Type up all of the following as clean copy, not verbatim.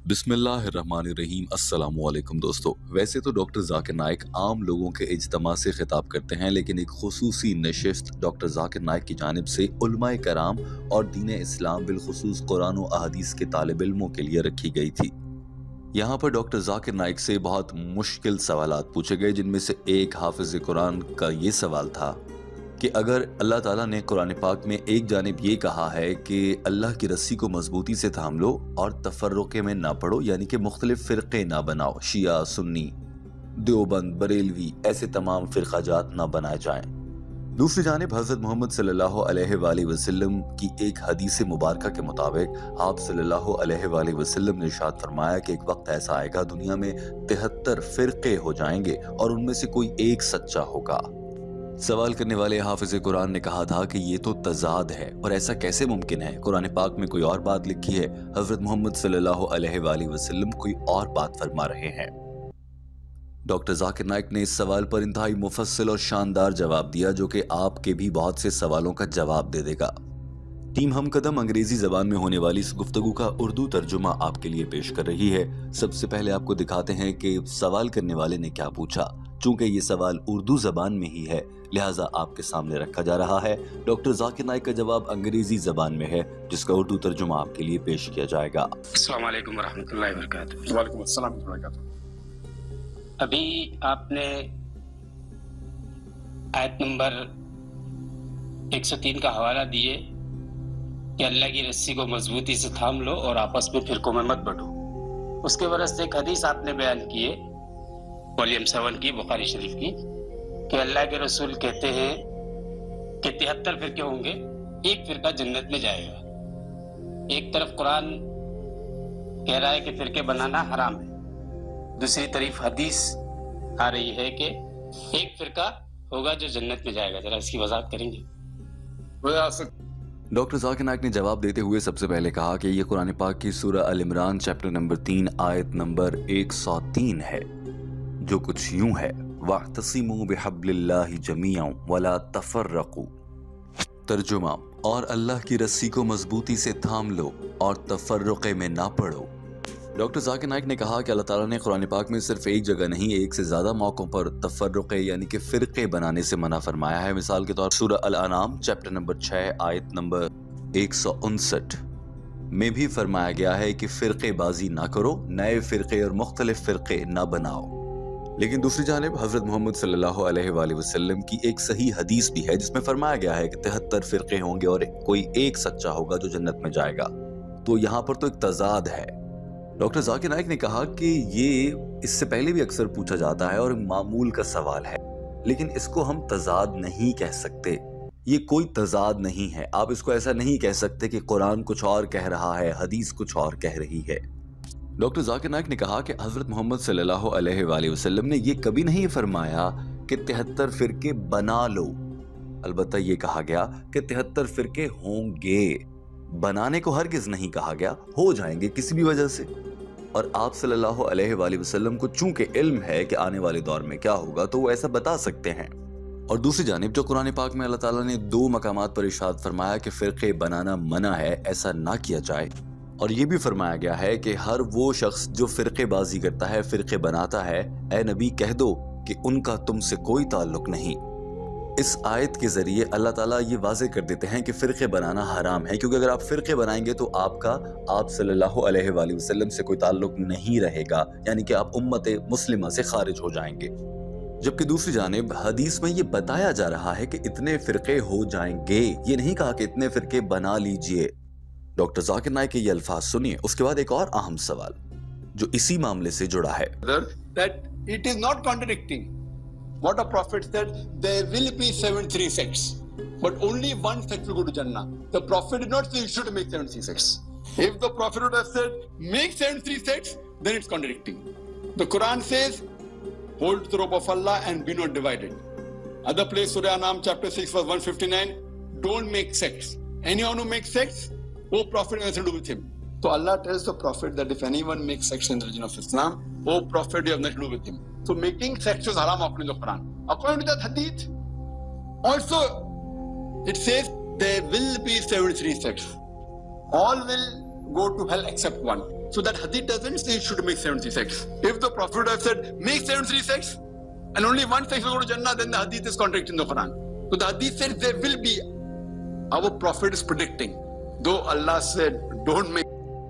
بسم اللہ الرحمن الرحیم۔ السلام علیکم دوستو۔ ویسے تو ڈاکٹر ذاکر نائک عام لوگوں کے اجتماع سے خطاب کرتے ہیں، لیکن ایک خصوصی نشست ڈاکٹر ذاکر نائک کی جانب سے علماء کرام اور دین اسلام بالخصوص قرآن و احادیث کے طالب علموں کے لیے رکھی گئی تھی۔ یہاں پر ڈاکٹر ذاکر نائک سے بہت مشکل سوالات پوچھے گئے، جن میں سے ایک حافظ قرآن کا یہ سوال تھا کہ اگر اللہ تعالیٰ نے قرآن پاک میں ایک جانب یہ کہا ہے کہ اللہ کی رسی کو مضبوطی سے تھام لو اور تفرقے میں نہ پڑو، یعنی کہ مختلف فرقے نہ بناؤ، شیعہ، سنی، دیوبند، بریلوی، ایسے تمام فرقہ جات نہ بنائے جائیں۔ دوسری جانب حضرت محمد صلی اللہ علیہ وآلہ وسلم کی ایک حدیث مبارکہ کے مطابق آپ صلی اللہ علیہ وآلہ وسلم نے ارشاد فرمایا کہ ایک وقت ایسا آئے گا دنیا میں 73 فرقے ہو جائیں گے اور ان میں سے کوئی ایک سچا ہوگا۔ سوال کرنے والے حافظ قرآن نے کہا تھا کہ یہ تو تضاد ہے اور ایسا کیسے ممکن ہے؟ قرآن پاک میں کوئی اور بات لکھی ہے، حضرت محمد صلی اللہ علیہ وآلہ وسلم کوئی اور بات فرما رہے ہیں۔ ڈاکٹر ذاکر نائک نے اس سوال پر انتہائی مفصل اور شاندار جواب دیا، جو کہ آپ کے بھی بہت سے سوالوں کا جواب دے دے گا۔ ٹیم ہم قدم انگریزی زبان میں ہونے والی اس گفتگو کا اردو ترجمہ آپ کے لیے پیش کر رہی ہے۔ سب سے پہلے آپ کو دکھاتے ہیں کہ سوال کرنے والے نے کیا پوچھا۔ چونکہ یہ سوال اردو زبان میں ہی ہے، لہٰذا آپ کے سامنے رکھا جا رہا ہے۔ ڈاکٹر ذاکر نائک کا جواب انگریزی زبان میں ہے، جس کا اردو ترجمہ آپ کے لیے پیش کیا جائے گا۔ السلام علیکم ورحمۃ اللہ وبرکاتہ۔ وعلیکم السلام ورحمۃ اللہ وبرکاتہ۔ ابھی آپ نے آیت نمبر 103 کا حوالہ دیے کہ اللہ کی رسی کو مضبوطی سے تھام لو اور آپس میں فرقوں میں مت بٹو۔ اس کے برعکس ایک حدیث آپ نے بیان کی ہے والیوم 7 کی، بخاری شریف کی، کہ اللہ کے رسول کہتے ہیں کہ 73 فرقے ہوں گے، ایک فرقہ جنت میں جائے گا۔ ایک طرف قرآن کہہ رہا ہے کہ فرقے بنانا حرام ہے، دوسری طرف حدیث آ رہی ہے کہ ایک فرقہ ہوگا جو جنت میں جائے گا۔ ذرا اس کی وضاحت کریں گے؟ ڈاکٹر ذاکر نائک نے جواب دیتے ہوئے سب سے پہلے کہا کہ یہ قرآن پاک کی سورہ ال عمران چیپٹر نمبر 3 آیت نمبر 103 ہے، جو کچھ یوں ہے، وَاعْتَصِمُوا بِحَبْلِ اللَّهِ جَمِيعًا وَلَا تَفَرَّقُوا۔ ترجمہ: اور اللہ کی رسی کو مضبوطی سے تھام لو اور تفرقے میں نہ پڑو۔ ڈاکٹر ذاکر نائک نے کہا کہ اللہ تعالیٰ نے قرآن پاک میں صرف ایک جگہ نہیں، ایک سے زیادہ موقعوں پر تفرقے یعنی کہ فرقے بنانے سے منع فرمایا ہے۔ مثال کے طور سورہ الانعام چیپٹر نمبر 6 آیت نمبر 159 میں بھی فرمایا گیا ہے کہ فرقے بازی نہ کرو، نئے فرقے اور مختلف فرقے نہ بناؤ۔ لیکن دوسری جانب حضرت محمد صلی اللہ علیہ وآلہ وسلم کی ایک صحیح حدیث بھی ہے، جس میں فرمایا گیا ہے کہ 73 فرقے ہوں گے اور کوئی ایک سچا ہوگا جو جنت میں جائے گا۔ تو یہاں پر تو ایک تضاد ہے۔ ڈاکٹر ذاکر نائک نے کہا کہ یہ اس سے پہلے بھی اکثر پوچھا جاتا ہے اور معمول کا سوال ہے، لیکن اس کو ہم تضاد نہیں کہہ سکتے۔ یہ کوئی تضاد نہیں ہے۔ آپ اس کو ایسا نہیں کہہ سکتے کہ قرآن کچھ اور کہہ رہا ہے، حدیث کچھ اور کہہ رہی ہے۔ ڈاکٹر ذاکر نائک نے کہا کہ حضرت محمد صلی اللہ علیہ وآلہ وسلم نے یہ کبھی نہیں فرمایا کہ 73 فرقے بنا لو، البتہ یہ کہا گیا کہ 73 فرقے ہوں گے۔ بنانے کو ہرگز نہیں کہا گیا، ہو جائیں گے کسی بھی وجہ سے۔ اور آپ صلی اللہ علیہ وآلہ وسلم کو چونکہ علم ہے کہ آنے والے دور میں کیا ہوگا، تو وہ ایسا بتا سکتے ہیں۔ اور دوسری جانب جو قرآن پاک میں اللہ تعالیٰ نے 2 مقامات پر ارشاد فرمایا کہ فرقے بنانا منع ہے، ایسا نہ کیا جائے، اور یہ بھی فرمایا گیا ہے کہ ہر وہ شخص جو فرقے بازی کرتا ہے، فرقے بناتا ہے، اے نبی کہہ دو کہ ان کا تم سے کوئی تعلق نہیں۔ اس آیت کے ذریعے اللہ تعالیٰ یہ واضح کر دیتے ہیں کہ فرقے بنانا حرام ہے، کیونکہ اگر آپ فرقے بنائیں گے تو آپ صلی اللہ علیہ وآلہ وسلم سے کوئی تعلق نہیں رہے گا، یعنی کہ آپ امت مسلمہ سے خارج ہو جائیں گے۔ جبکہ دوسری جانب حدیث میں یہ بتایا جا رہا ہے کہ اتنے فرقے ہو جائیں گے، یہ نہیں کہا کہ اتنے فرقے بنا لیجئے۔ ڈاکٹر ذاکر نائک کے یہ الفاظ سنیے۔ اس کے بعد ایک اور اہم سوال جو اسی معاملے سے جڑا ہے۔ That it is not contradicting what a prophet said, there will be 73 sects, but only one sect will go to Jannah. The prophet did not say you should make 73 sects. If the prophet would have said make 73 sects, then it's contradicting. The Quran says hold the rope of Allah and be not divided. Other place, Surah Anam chapter 6 verse 159, don't make sects. Anyone who makes sects, oh prophet has nothing to do with him. So Allah tells the prophet that if anyone makes sects in the religion of Islam, oh prophet, you have nothing to do with him. So making sects is haram according to the Quran. According to that hadith, also it says there will be 73 sects. All will go to hell except one. So that hadith doesn't say you should make 70 sex. If the Prophet would have said, make 73 sex, and only one sex will go to Jannah, then the hadith is contradicting the Quran. So the hadith said there will be. Our Prophet is predicting. Though Allah said, don't make.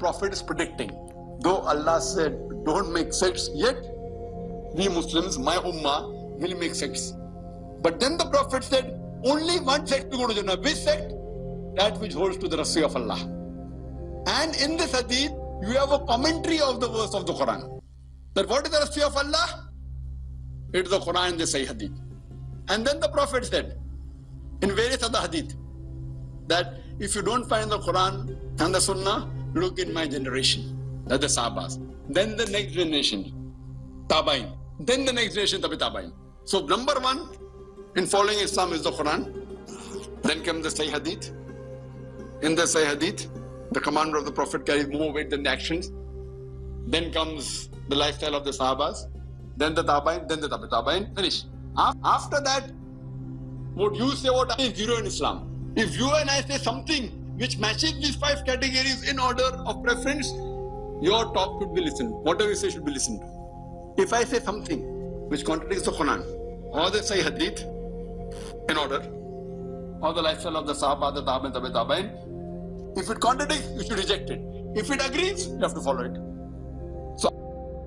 Prophet is predicting, though Allah said don't make sex, yet we Muslims, my ummah, will make sex. But then the Prophet said only one sect will go to Jannah. Which sect? That which holds to the Rassi of Allah. And in this hadith, you have a commentary of the verse of the Quran. That what is the Rassi of Allah? It is the Quran and the Sahih hadith. And then the Prophet said in various other hadith that if you don't find the Quran and the Sunnah, look in my generation. That's the Sahabas. Then the next generation, Tabain. Then the next generation, Tabi Tabain. So number one in following Islam is the Quran. Then comes the Sahih hadith. In the Sahih hadith, the command of the Prophet carries more weight than the actions. Then comes the lifestyle of the Sahabas. Then the Tabain. Then the Tabi Tabain. Finish. After that, what you say what is zero in Islam. If you and I say something which matches these 5 categories in order of preference, your talk should be listened. Whatever you say should be listened to. If I say something which contradicts the Quran or the Sahih Hadith in order, or the lifestyle of the Sahaba, the Tabi'in, Tabi' Tabi'in, if it contradicts, you should reject it. If it agrees, you have to follow it.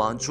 5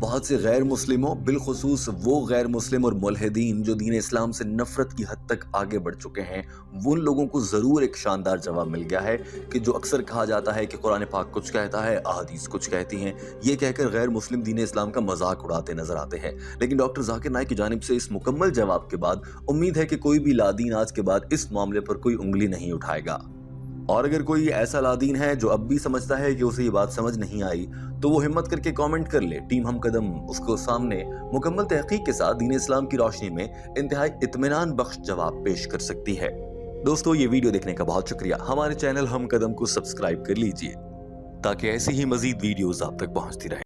بہت سے غیر مسلموں بالخصوص وہ غیر مسلم اور ملحدین جو دین اسلام سے نفرت کی حد تک آگے بڑھ چکے ہیں، وہ ان لوگوں کو ضرور ایک شاندار جواب مل گیا ہے کہ جو اکثر کہا جاتا ہے کہ قرآن پاک کچھ کہتا ہے، احادیث کچھ کہتی ہیں، یہ کہہ کر غیر مسلم دین اسلام کا مذاق اڑاتے نظر آتے ہیں۔ لیکن ڈاکٹر ذاکر نائک کی جانب سے اس مکمل جواب کے بعد امید ہے کہ کوئی بھی لادین آج کے بعد اس معاملے پر کوئی انگلی نہیں اٹھائے گا، اور اگر کوئی ایسا لادین ہے جو اب بھی سمجھتا ہے کہ اسے یہ بات سمجھ نہیں آئی تو وہ ہمت کر کے کامنٹ کر لے، ٹیم ہم قدم اس کو سامنے مکمل تحقیق کے ساتھ دین اسلام کی روشنی میں انتہائی اطمینان بخش جواب پیش کر سکتی ہے۔ دوستو، یہ ویڈیو دیکھنے کا بہت شکریہ۔ ہمارے چینل ہم قدم کو سبسکرائب کر لیجئے تاکہ ایسی ہی مزید ویڈیوز آپ تک پہنچتی رہیں۔